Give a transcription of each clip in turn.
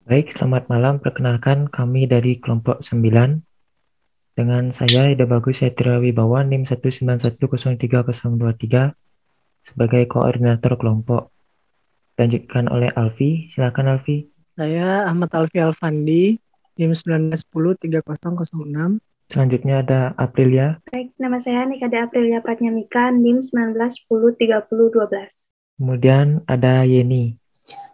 Baik, selamat malam. Perkenalkan kami dari kelompok 9. Dengan saya Ida Bagus Satria Wibawa NIM 1910303 sebagai koordinator kelompok. Dilanjutkan oleh Alfi. Silakan Alfi. Saya Ahmad Alfi Alfandi, NIM 19103006. Selanjutnya ada Aprilia. Baik, nama saya Nikada Aprilia Pratnyamika, NIM 19103012. Kemudian ada Yeni.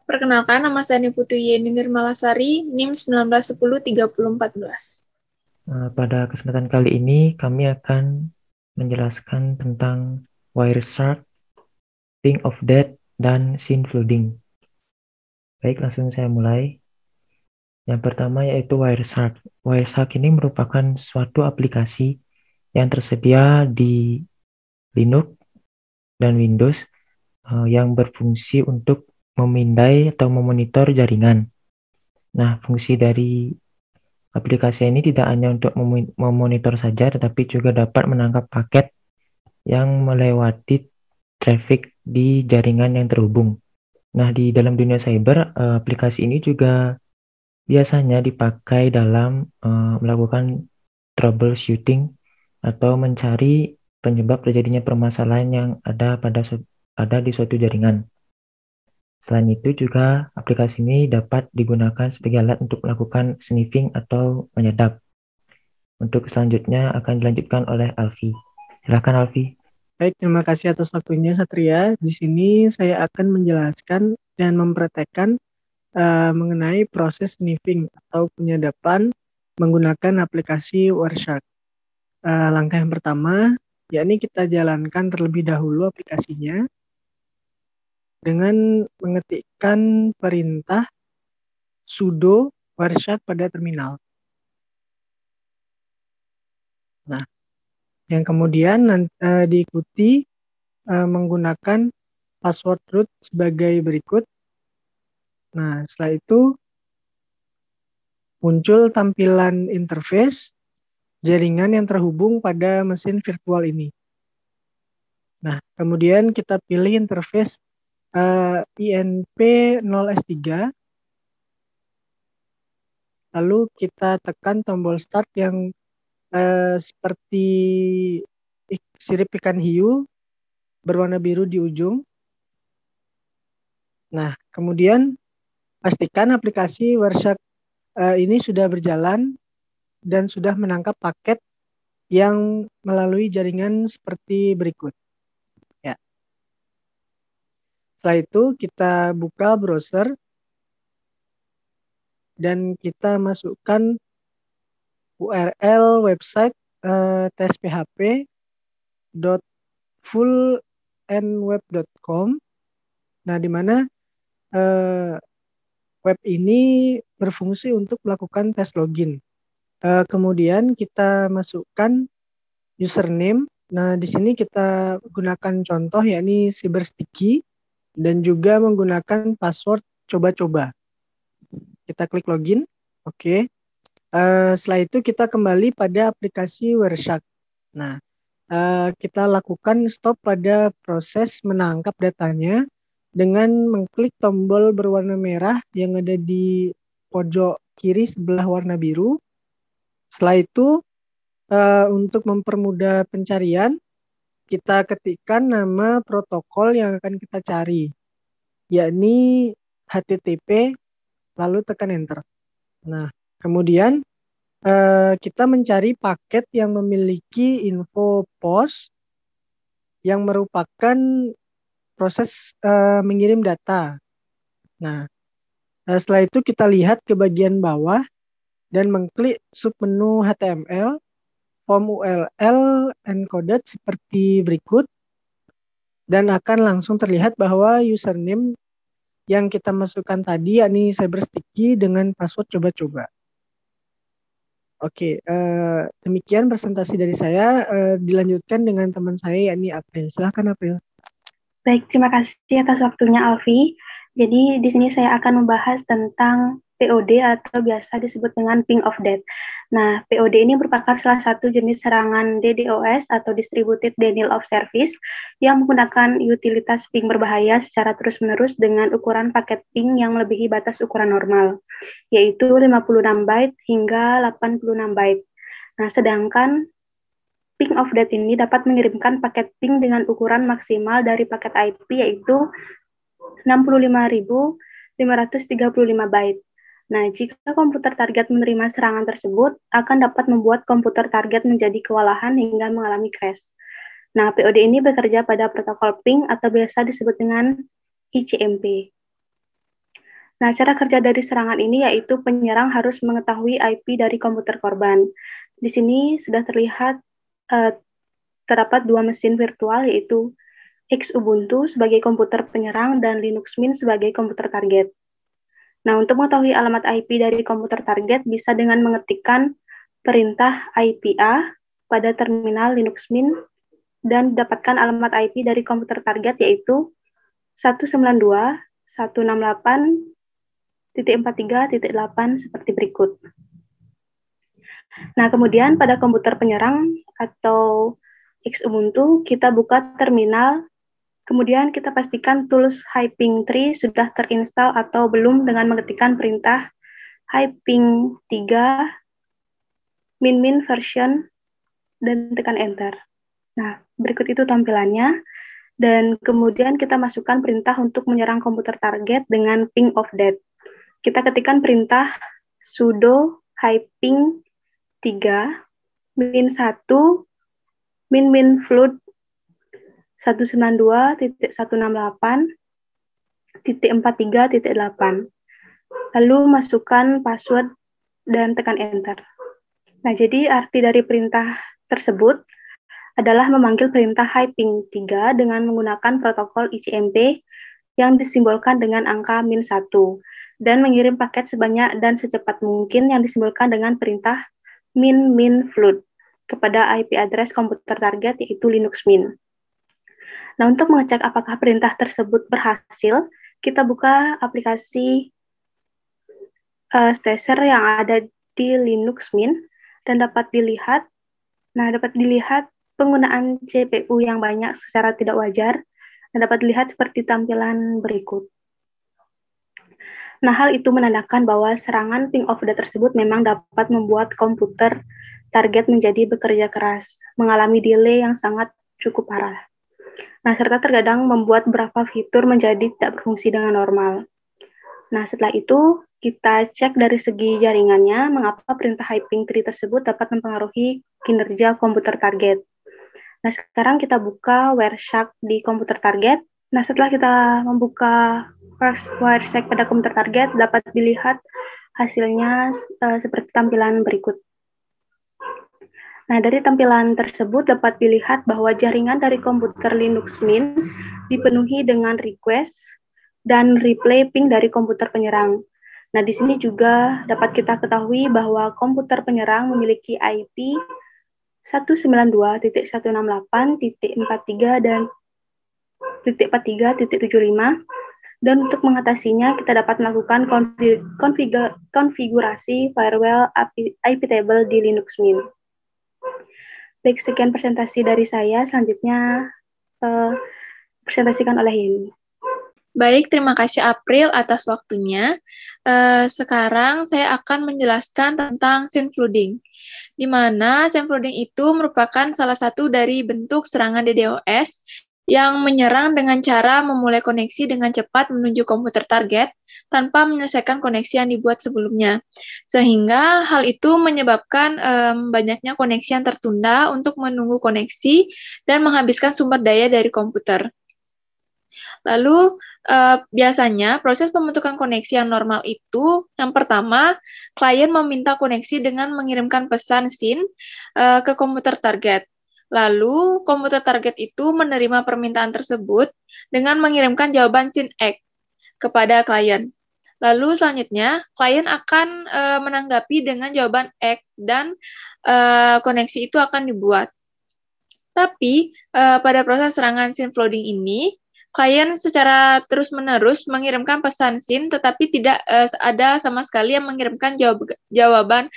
Perkenalkan, nama saya Niputu Yeni Nirmalasari, NIM 19103014. Pada kesempatan kali ini kami akan menjelaskan tentang Wireshark, Ping of Death, dan Scene Flooding. Baik, langsung saya mulai. Yang pertama yaitu Wireshark. Wireshark ini merupakan suatu aplikasi yang tersedia di Linux dan Windows yang berfungsi untuk memindai atau memonitor jaringan. Nah, fungsi dari aplikasi ini tidak hanya untuk memonitor saja, tetapi juga dapat menangkap paket yang melewati traffic di jaringan yang terhubung. Nah, di dalam dunia cyber, aplikasi ini juga biasanya dipakai dalam melakukan troubleshooting atau mencari penyebab terjadinya permasalahan yang ada di suatu jaringan. Selain itu juga aplikasi ini dapat digunakan sebagai alat untuk melakukan sniffing atau menyadap. Untuk selanjutnya akan dilanjutkan oleh Alfi. Silakan Alfi. Baik, terima kasih atas waktunya Satria. Di sini saya akan menjelaskan dan mempraktekkan mengenai proses sniffing atau penyadapan menggunakan aplikasi Wireshark. Langkah yang pertama, yakni kita jalankan terlebih dahulu aplikasinya dengan mengetikkan perintah sudo Wireshark pada terminal. Nah, yang kemudian diikuti menggunakan password root sebagai berikut. Nah, setelah itu muncul tampilan interface jaringan yang terhubung pada mesin virtual ini. Nah, kemudian kita pilih interface INP0S3. Lalu kita tekan tombol start yang seperti sirip ikan hiu berwarna biru di ujung. Nah, kemudian pastikan aplikasi Wireshark ini sudah berjalan dan sudah menangkap paket yang melalui jaringan seperti berikut. Ya. Setelah itu kita buka browser dan kita masukkan URL website testphp.fullandweb.com. Nah, di mana web ini berfungsi untuk melakukan tes login. Kemudian kita masukkan username. Nah, di sini kita gunakan contoh yakni CyberSticky dan juga menggunakan password coba-coba. Kita klik login. Oke. Setelah itu kita kembali pada aplikasi Wireshark. Nah, kita lakukan stop pada proses menangkap datanya dengan mengklik tombol berwarna merah yang ada di pojok kiri sebelah warna biru. Setelah itu, untuk mempermudah pencarian, kita ketikkan nama protokol yang akan kita cari, yakni HTTP, lalu tekan enter. Nah, kemudian kita mencari paket yang memiliki info POS yang merupakan proses mengirim data. Nah, setelah itu kita lihat ke bagian bawah dan mengklik submenu HTML, form URL encoded seperti berikut, dan akan langsung terlihat bahwa username yang kita masukkan tadi yakni CyberSticky dengan password coba-coba. Oke, demikian presentasi dari saya. Dilanjutkan dengan teman saya yakni April. Silahkan April. Baik, terima kasih atas waktunya Alfi. Jadi di sini saya akan membahas tentang POD atau biasa disebut dengan ping of death. Nah, POD ini merupakan salah satu jenis serangan DDoS atau Distributed Denial of Service yang menggunakan utilitas ping berbahaya secara terus-menerus dengan ukuran paket ping yang melebihi batas ukuran normal, yaitu 56 byte hingga 86 byte. Nah, sedangkan ping of death ini dapat mengirimkan paket ping dengan ukuran maksimal dari paket IP yaitu 65.535 byte. Nah, jika komputer target menerima serangan tersebut, akan dapat membuat komputer target menjadi kewalahan hingga mengalami crash. Nah, POD ini bekerja pada protokol ping atau biasa disebut dengan ICMP. Nah, cara kerja dari serangan ini yaitu penyerang harus mengetahui IP dari komputer korban. Di sini sudah terlihat terdapat dua mesin virtual yaitu Xubuntu sebagai komputer penyerang dan Linux Mint sebagai komputer target. Nah, untuk mengetahui alamat IP dari komputer target bisa dengan mengetikkan perintah IPA pada terminal Linux Mint dan dapatkan alamat IP dari komputer target yaitu 192.168.43.8 seperti berikut. Nah, kemudian pada komputer penyerang atau Xubuntu kita buka terminal. Kemudian kita pastikan tools hyping3 sudah terinstall atau belum dengan mengetikkan perintah hyping3 min version dan tekan enter. Nah, berikut itu tampilannya. Dan kemudian kita masukkan perintah untuk menyerang komputer target dengan ping of death. Kita ketikkan perintah sudo hyping3 min 1 min flood 192.168.43.8. Lalu masukkan password dan tekan enter. Nah, jadi arti dari perintah tersebut adalah memanggil perintah hyping3 dengan menggunakan protokol ICMP yang disimbolkan dengan angka min 1 dan mengirim paket sebanyak dan secepat mungkin yang disimbolkan dengan perintah min flood kepada IP address komputer target yaitu Linux Mint. Nah, untuk mengecek apakah perintah tersebut berhasil, kita buka aplikasi Stacer yang ada di Linux Mint dan dapat dilihat penggunaan CPU yang banyak secara tidak wajar dan dapat dilihat seperti tampilan berikut. Nah, hal itu menandakan bahwa serangan ping of death tersebut memang dapat membuat komputer target menjadi bekerja keras, mengalami delay yang sangat cukup parah. Nah, serta terkadang membuat beberapa fitur menjadi tidak berfungsi dengan normal. Nah, setelah itu, kita cek dari segi jaringannya, mengapa perintah hyping3 tersebut dapat mempengaruhi kinerja komputer target. Nah, sekarang kita buka Wireshark di komputer target. Nah, setelah kita membuka Wireshark pada komputer target, dapat dilihat hasilnya seperti tampilan berikut. Nah, dari tampilan tersebut dapat dilihat bahwa jaringan dari komputer Linux Mint dipenuhi dengan request dan replay ping dari komputer penyerang. Nah, di sini juga dapat kita ketahui bahwa komputer penyerang memiliki IP 192.168.43 dan .43.75 dan untuk mengatasinya kita dapat melakukan konfigurasi firewall IP table di Linux Mint. Baik, sekian presentasi dari saya. Selanjutnya presentasikan oleh Yeni. Baik, terima kasih April atas waktunya. Sekarang saya akan menjelaskan tentang scene flooding, di mana scene flooding itu merupakan salah satu dari bentuk serangan DDoS yang menyerang dengan cara memulai koneksi dengan cepat menuju komputer target tanpa menyelesaikan koneksi yang dibuat sebelumnya. Sehingga hal itu menyebabkan banyaknya koneksi yang tertunda untuk menunggu koneksi dan menghabiskan sumber daya dari komputer. Lalu, biasanya proses pembentukan koneksi yang normal itu, yang pertama, klien meminta koneksi dengan mengirimkan pesan SYN ke komputer target. Lalu, komputer target itu menerima permintaan tersebut dengan mengirimkan jawaban SYN-ACK kepada klien. Lalu, selanjutnya, klien akan menanggapi dengan jawaban ACK dan koneksi itu akan dibuat. Tapi, pada proses serangan SYN flooding ini, klien secara terus-menerus mengirimkan pesan SYN, tetapi tidak ada sama sekali yang mengirimkan jawaban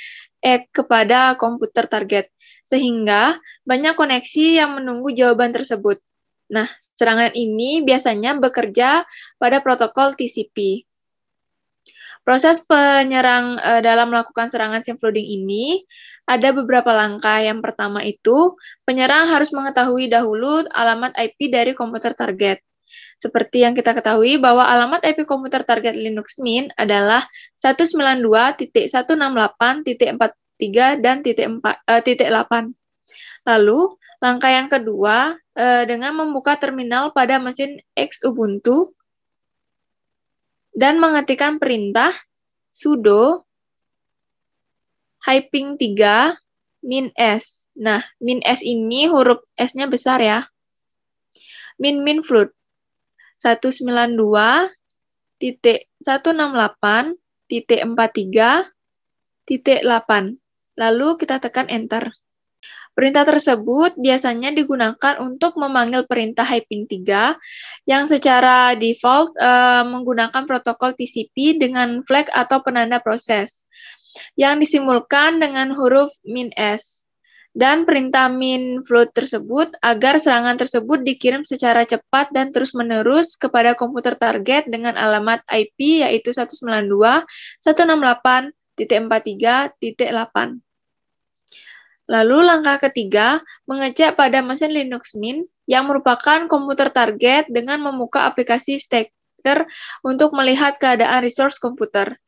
kepada komputer target, sehingga banyak koneksi yang menunggu jawaban tersebut. Nah, serangan ini biasanya bekerja pada protokol TCP. Proses penyerang dalam melakukan serangan SYN flooding ini ada beberapa langkah. Yang pertama itu, penyerang harus mengetahui dahulu alamat IP dari komputer target. Seperti yang kita ketahui bahwa alamat IP komputer target Linux Mint adalah 192.168.43 dan .8. Lalu, langkah yang kedua, dengan membuka terminal pada mesin X Ubuntu dan mengetikkan perintah sudo -3 -s. Nah, -s ini huruf S-nya besar ya. -flood 192.168.43.8. Lalu kita tekan enter. Perintah tersebut biasanya digunakan untuk memanggil perintah -3 yang secara default menggunakan protokol TCP dengan flag atau penanda proses yang disimbolkan dengan huruf -s. Dan perintah -flood tersebut agar serangan tersebut dikirim secara cepat dan terus-menerus kepada komputer target dengan alamat IP yaitu 192.168.43.8. Lalu langkah ketiga, mengecek pada mesin Linux Mint yang merupakan komputer target dengan membuka aplikasi Stacker untuk melihat keadaan resource komputer.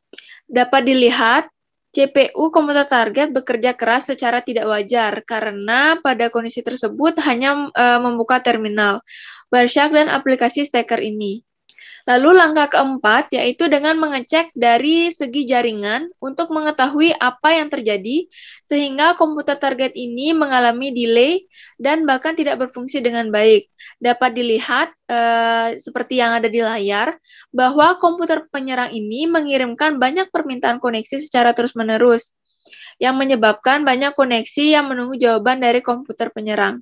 Dapat dilihat, CPU komputer target bekerja keras secara tidak wajar karena pada kondisi tersebut hanya membuka terminal, Wireshark dan aplikasi Stacker ini. Lalu langkah keempat yaitu dengan mengecek dari segi jaringan untuk mengetahui apa yang terjadi sehingga komputer target ini mengalami delay dan bahkan tidak berfungsi dengan baik. Dapat dilihat seperti yang ada di layar bahwa komputer penyerang ini mengirimkan banyak permintaan koneksi secara terus-menerus yang menyebabkan banyak koneksi yang menunggu jawaban dari komputer penyerang.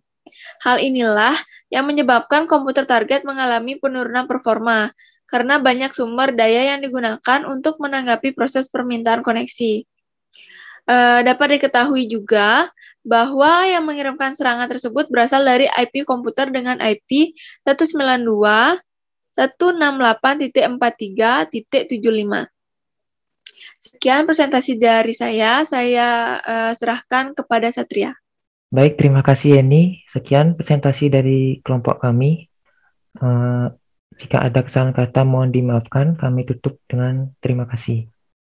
Hal inilah yang menyebabkan komputer target mengalami penurunan performa karena banyak sumber daya yang digunakan untuk menanggapi proses permintaan koneksi. Dapat diketahui juga bahwa yang mengirimkan serangan tersebut berasal dari IP komputer dengan IP 192.168.43.75. Sekian presentasi dari saya serahkan kepada Satria. Baik, terima kasih Yeni. Sekian presentasi dari kelompok kami. Jika ada kesalahan kata mohon dimaafkan, kami tutup dengan terima kasih.